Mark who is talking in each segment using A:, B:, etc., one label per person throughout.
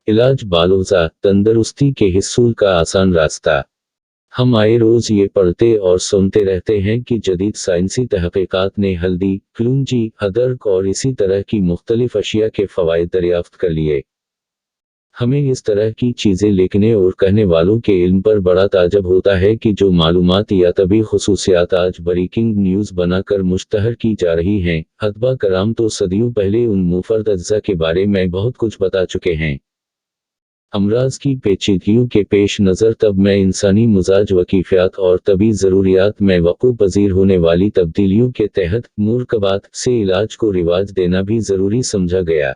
A: इलाज बालोज़ा तंदुरुस्ती के हिस्सूल का आसान रास्ता। हम आए रोज़ ये पढ़ते और सुनते रहते हैं कि जदीद साइंसी तहक़ीक़ात ने हल्दी, कलौंजी, अदरक और इसी तरह की मुख्तलिफ अशिया के फ़वाइद दरियाफ़्त कर लिए। हमें इस तरह की चीज़ें लिखने और कहने वालों के इल्म पर बड़ा ताज्जुब होता है कि जो मालूमात या तबी ख़ुसूसियात आज ब्रेकिंग न्यूज़ बनाकर मुश्तहर की जा रही हैं, अतबा कराम तो सदियों पहले उन मुफ़रद अज्जा के बारे में बहुत कुछ बता चुके हैं। अमराज़ की पेचीदगियों के पेश नज़र तब में इंसानी मिजाज व कैफ़ियत और तबी ज़रूरियात में वक़ूअ पज़ीर होने वाली तब्दीलियों के तहत मुरकबात से इलाज को रिवाज देना भी ज़रूरी समझा गया।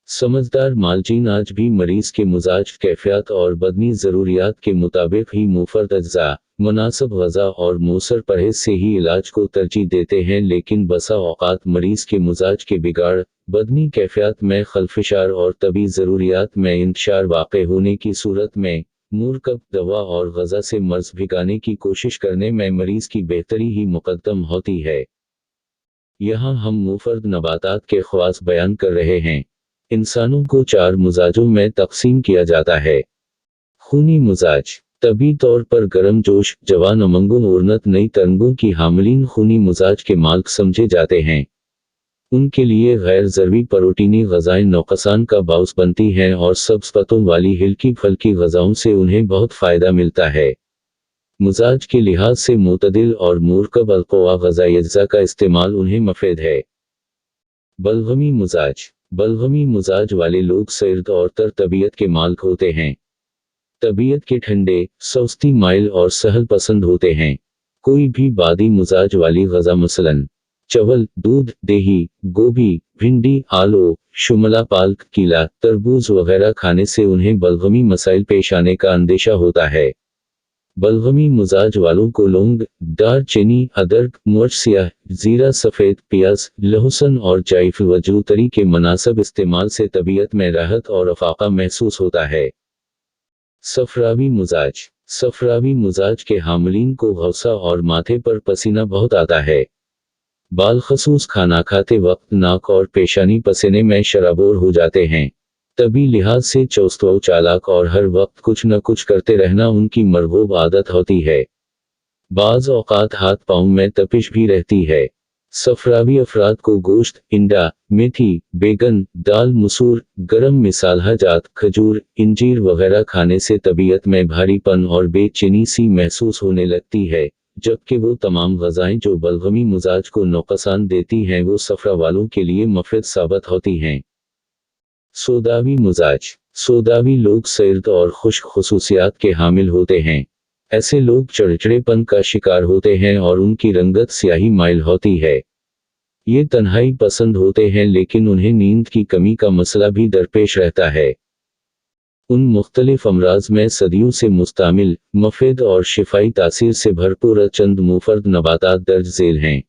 A: समझदार मालजीन आज भी मरीज़ के मिजाज, कैफ़ियत और बदनी ज़रूरियात के मुताबिक ही मुफ़रद अज्जा, मुनासिब ग़ज़ा और मौसर परहेज़ से ही इलाज को तरजीह देते हैं, लेकिन बसा औक़ात मरीज़ के मिजाज के बिगाड़, बदनी कैफ़ियत में खलफिशार और तबी ज़रूरियात में इंतशार वाक़े होने की सूरत में मुरकब दवा और ग़ज़ा से मर्ज़ भिगाने की कोशिश करने में मरीज़ की बेहतरी ही मुक़द्दम होती है। यहाँ हम मुफ़रद नबातात के ख़वास बयान कर रहे हैं। इंसानों को 4 मिजाजों में तक़सीम किया जाता है। खूनी मिजाज तबी तौर पर गर्म जोश, जवान उमंगों और नई तरंगों की हामिलीन खूनी मिजाज के मालिक समझे जाते हैं। उनके लिए गैर ज़रूरी प्रोटीनी ग़ज़ाएं नुक़सान का बाउस बनती हैं और सब्ज़ पत्तों वाली हल्की फुल्की ग़ज़ाओं से उन्हें बहुत फ़ायदा मिलता है। मिजाज के लिहाज से मुतदिल और मुरकब अलक़वा ग़ज़ाई अज्जा का इस्तेमाल उन्हें मुफ़ीद है। बलगमी मिजाज बलगमी मिजाज वाले लोग सर्द और तर तबीयत के मालिक होते हैं। तबीयत के ठंडे, सुस्ती माइल और सहल पसंद होते हैं। कोई भी बादी मिजाज वाली ग़ज़ा मसलन चावल, दूध, दही, गोभी, भिंडी, आलू, शिमला पालक, कीला, तरबूज वगैरह खाने से उन्हें बलगमी मसाइल पेश आने का अंदेशा होता है। बलगमी मिजाज वालों को लौंग, दालचीनी, अदरक, मिर्च सियाह, जीरा सफ़ेद, प्याज, लहसुन और जायफल व जूतरी के मुनासिब इस्तेमाल से तबीयत में राहत और अफ़ाक़ा महसूस होता है। सफ़रावी मिजाज सफ़रावी मिजाज के हामिलीन को गौसा और माथे पर पसीना बहुत आता है। बालख़सूस खाना खाते वक्त नाक और पेशानी पसीने में शराबोर हो जाते हैं। तभी लिहाज से चुस्त व चालाक और हर वक्त कुछ न कुछ करते रहना उनकी मरगूब आदत होती है। बाज़ औक़ात हाथ पाँव में तपिश भी रहती है। सफ़रावी अफराद को गोश्त, इंडा, मेथी, बैगन, दाल मसूर, गरम मसाला जात, खजूर, इंजीर वगैरह खाने से तबीयत में भारीपन और बेचैनी सी महसूस होने लगती है, जबकि वो तमाम ग़ज़ाएं जो बलगमी मिजाज को नुक़सान देती हैं वो सफ़रा वालों के लिए मुफ़ीद साबित होती हैं। सोदावी मिजाज सोदावी लोग सर्द और खुश्क ख़ुसूसियात के हामिल होते हैं। ऐसे लोग चिड़चिड़ेपन का शिकार होते हैं और उनकी रंगत स्याही माइल होती है। ये तन्हाई पसंद होते हैं, लेकिन उन्हें नींद की कमी का मसला भी दरपेश रहता है। उन मुख्तलिफ अमराज़ में सदियों से मुस्तमिल, मुफ़ीद और शिफाई तासीर से भरपूर चंद मुफ़रद नबातात दर्ज झेल हैं।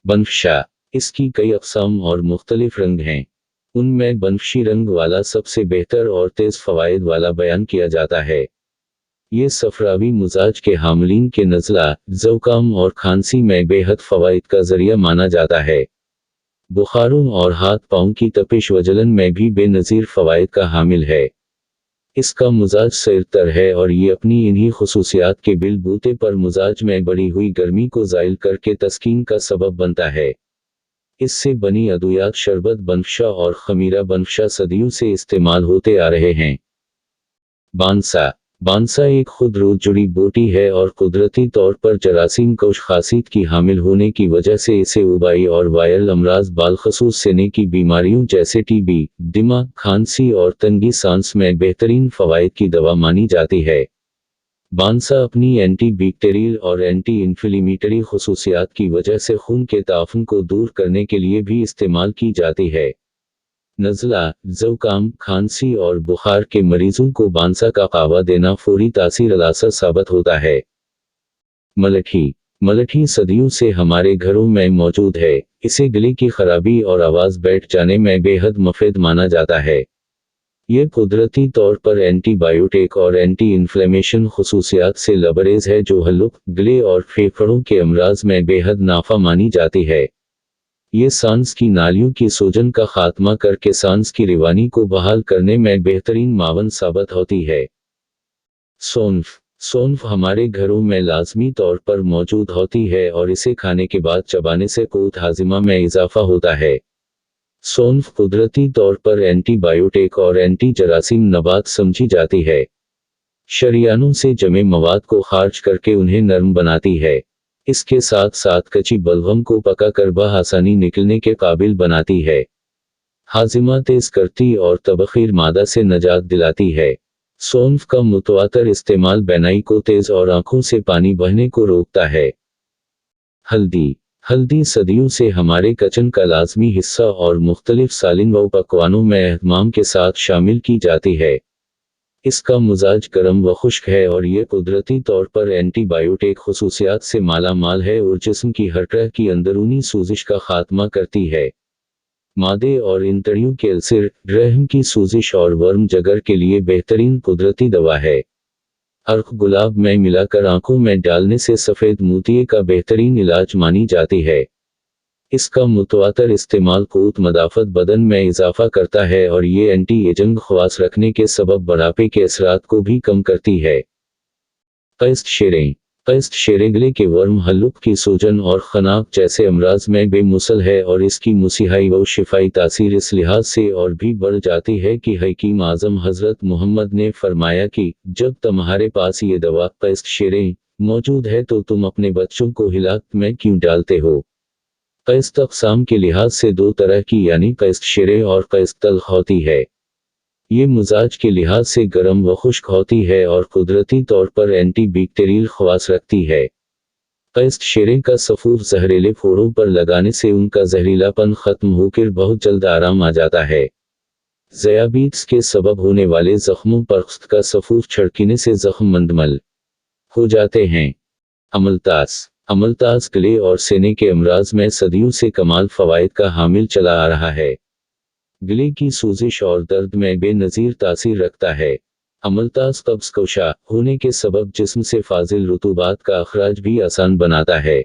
A: बनफशा इसकी कई अक़साम और मुख्तलिफ रंग हैं। उनमें बनफशी रंग वाला सबसे बेहतर और तेज़ फ़वाइद वाला बयान किया जाता है। ये सफ़रावी मिजाज के हामिलीन के नज़ला, ज़ुकाम और खांसी में बेहद फ़वाइद का ज़रिया माना जाता है। बुखारों और हाथ पाँव की तपिश व जलन में भी बेनज़ीर फ़वाइद का हामिल है। इसका मिजाज सर्द है और ये अपनी इन्हीं ख़ुसूसियात के बिलबूते पर मिजाज में बढ़ी हुई गर्मी को ज़ाइल करके तस्कीन का सबब बनता है। इससे बनी अद्वियात शरबत बनफशा और खमीरा बनफशा सदियों से इस्तेमाल होते आ रहे हैं। बांसा बांसा एक खुद रोज जुड़ी बूटी है और कुदरती तौर पर जरासीम कौश खासियत की हामिल होने की वजह से इसे उबाई और वायरल अमराज बालखसूस सीने की बीमारियों जैसे टीबी, दिमाग, खांसी और तंगी सांस में बेहतरीन फ़वाइद की दवा मानी जाती है। बांसा अपनी एंटी बैक्टीरियल और एंटी इन्फ्लेमेटरी खुसूसियात की वजह से खून के ताफुन को दूर करने के लिए भी इस्तेमाल की जाती है। नज़ला, ज़ुकाम, खांसी और बुखार के मरीजों को बांसा का कावा देना फौरी तासीर अलासर साबित होता है। मलठी मलठी सदियों से हमारे घरों में मौजूद है। इसे गले की खराबी और आवाज़ बैठ जाने में बेहद मुफीद माना जाता है। यह कुदरती तौर पर एंटीबायोटिक और एंटी इन्फ्लेमेशन खुसूसियात से लबरेज है जो हल्क, गले और फेफड़ों के अमराज में बेहद नाफा मानी जाती है। ये सांस की नालियों की सूजन का खात्मा करके सांस की रवानी को बहाल करने में बेहतरीन मावन साबित होती है। सौंफ सौंफ हमारे घरों में लाजमी तौर पर मौजूद होती है और इसे खाने के बाद चबाने से क़ुव्वत हाज़िमा में इजाफा होता है। सौंफ कुदरती तौर पर एंटीबायोटिक और एंटी जरासीम नबात समझी जाती है। शरियानों से जमे मवाद को खारिज करके उन्हें नरम बनाती है। इसके साथ साथ कच्ची बलगम को पकाकर बआसानी निकलने के काबिल बनाती है। हाजिमा तेज करती और तबखीर मादा से नजात दिलाती है। सौंफ का मुतवातर इस्तेमाल बेनाई को तेज और आंखों से पानी बहने को रोकता है। हल्दी हल्दी सदियों से हमारे किचन का लाजमी हिस्सा और मुख्तलिफ सालिन व पकवानों में एहतमाम के साथ शामिल की जाती है। इसका मिजाज गर्म व खुश्क है और ये कुदरती तौर पर एंटीबायोटिक खुसूसियात से माला माल है और जिस्म की हर तरह की अंदरूनी सूजिश का खात्मा करती है। मादे और इंतड़ियों के अल्सर, रहम की सूजिश और वर्म जगर के लिए बेहतरीन कुदरती दवा है। अर्क गुलाब में मिलाकर आंखों में डालने से सफ़ेद मोतिये का बेहतरीन इलाज मानी जाती है। इसका मुतवातर इस्तेमाल क़ुव्वत मदाफ़त बदन में इजाफा करता है और ये एंटी एजिंग ख़वास रखने के सबब बुढ़ापे के असरात को भी कम करती है। क़ैस्त शेरें गले के वर्म, हल्लुक की सूजन और खनाक जैसे अमराज में बेमुसल है और इसकी मुसीहाई व शिफाई तासीर इस लिहाज से और भी बढ़ जाती है कि हकीम आज़म हज़रत मोहम्मद ने फरमाया कि जब तुम्हारे पास ये दवा क़ैस्त शेरें मौजूद है तो तुम अपने बच्चों को हिलाक में क्यों डालते हो। क़ैस्त अक़साम के लिहाज से दो तरह की यानी क़ैस्त शेरें और क़ैस्त तल्ख़ होती है। ये मिजाज के लिहाज से गर्म व खुश्क होती है और कुदरती तौर पर एंटी बैक्टीरियल ख़वास रखती है। क़ैस्त शेरें का सफ़ूर जहरीले फोड़ों पर लगाने से उनका जहरीलापन ख़त्म होकर बहुत जल्द आराम आ जाता है। ज़ियाबीत्स के सबब होने वाले ज़ख्मों पर क़ैस्त का सफ़ूर छिड़कने से ज़ख्म मंदमल हो जाते हैं। अमलतास गले और सीने के अमराज में सदियों से कमाल फ़वाइद का हामिल चला आ रहा है। गले की सूजिश और दर्द में बेनज़ीर तासीर रखता है। अमलतास कब्ज़ कोशा होने के सबब जिस्म से फाजिल रुतूबात का अखराज भी आसान बनाता है।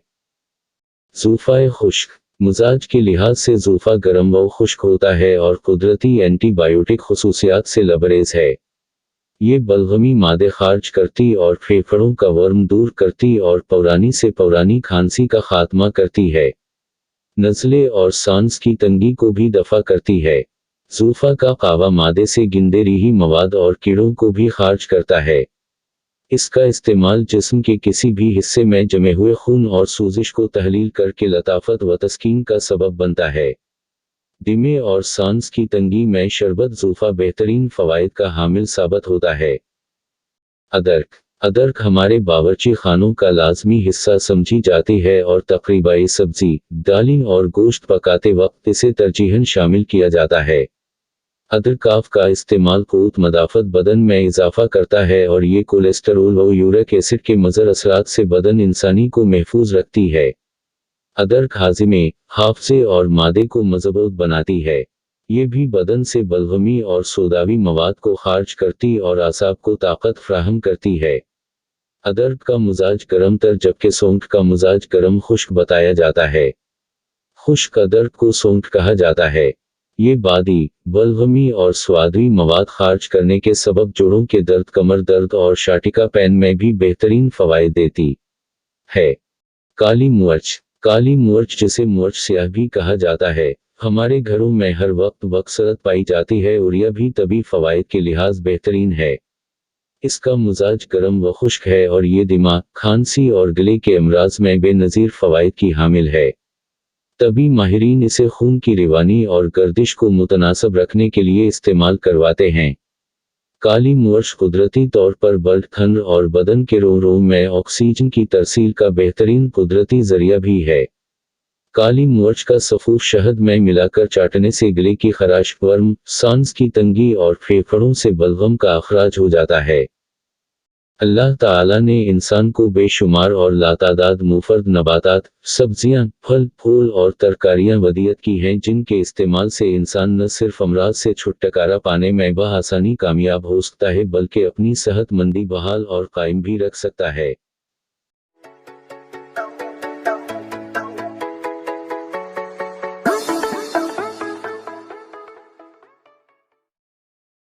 A: ज़ूफ़ाए खुश्क मिजाज के लिहाज से ज़ूफ़ा गर्म व खुश्क होता है और कुदरती एंटीबायोटिक खुसूसियात से लबरेज है। ये बलगमी मादे खारिज करती और फेफड़ों का वर्म दूर करती और पुरानी से पुरानी खांसी का खात्मा करती है। नज़ले और सांस की तंगी को भी दफ़ा करती है। ज़ूफ़ा का कावा मादे से गिंदेरीही मवाद और कीड़ों को भी खारिज करता है। इसका इस्तेमाल जिस्म के किसी भी हिस्से में जमे हुए खून और सूजिश को तहलील करके लताफ़त व तस्कीन का सबब बनता है। दिमे और सांस की तंगी में शरबत ज़ूफ़ा बेहतरीन फ़वाइद का हामिल साबित होता है। अदरक हमारे बावर्ची खानों का लाजमी हिस्सा समझी जाती है और तकरीबन सब्ज़ी, दालें और गोश्त पकाते वक्त इसे तरजीहन शामिल किया जाता है। अदरक का इस्तेमाल क़ुव्वत मदाफ़त बदन में इजाफा करता है और ये कोलेस्टेरोल व यूरिक एसिड के मज़र असरात से बदन इंसानी को महफूज रखती है। अदरक हाज़िमे, हाफ़्ज़े और मादे को मज़बूत बनाती है। ये भी बदन से बलगमी और सोदावी मवाद को खारिज करती और आसाब को ताकत फ्राहम करती है। अदरक का मिजाज गर्म तर जबकि सौंठ का मिजाज गर्म खुश्क बताया जाता है। खुश्क अदरक को सौंठ कहा जाता है। ये बादी, बलगमी और स्वादवी मवाद खारिज करने के सबब जोड़ों के दर्द, कमर दर्द और शाटिका पेन में भी बेहतरीन फ़वाइद देती है। काली मिर्च जिसे मिर्च स्याह भी कहा जाता है, हमारे घरों में हर वक्त बकसरत पाई जाती है और यह भी तभी फ़वाइद के लिहाज बेहतरीन है। इसका मिजाज गर्म व खुश्क है और ये दिमाग, खांसी और गले के अमराज में बेनज़ीर फ़वाइद की हामिल है। तभी माहिरीन इसे खून की रवानी और गर्दिश को मुतनासब रखने के लिए इस्तेमाल करवाते हैं। काली मिर्च कुदरती तौर पर ब्लड थंड और बदन के रों में ऑक्सीजन की तरसील का बेहतरीन कुदरती ज़रिया भी है। काली मिर्च का सफ़ूर शहद में मिलाकर चाटने से गले की खराश, वर्म, सांस की तंगी और फेफड़ों से बलगम का अखराज हो जाता है। अल्लाह ताला ने इंसान को बेशुमार और लातादाद मुफर्द नबातात, सब्जियां, फल, फूल और तरकारियां वदियत की हैं जिनके इस्तेमाल से इंसान न सिर्फ अमराज से छुटकारा पाने में बआसानी कामयाब हो सकता है बल्कि अपनी सेहतमंदी बहाल और कायम भी रख सकता है।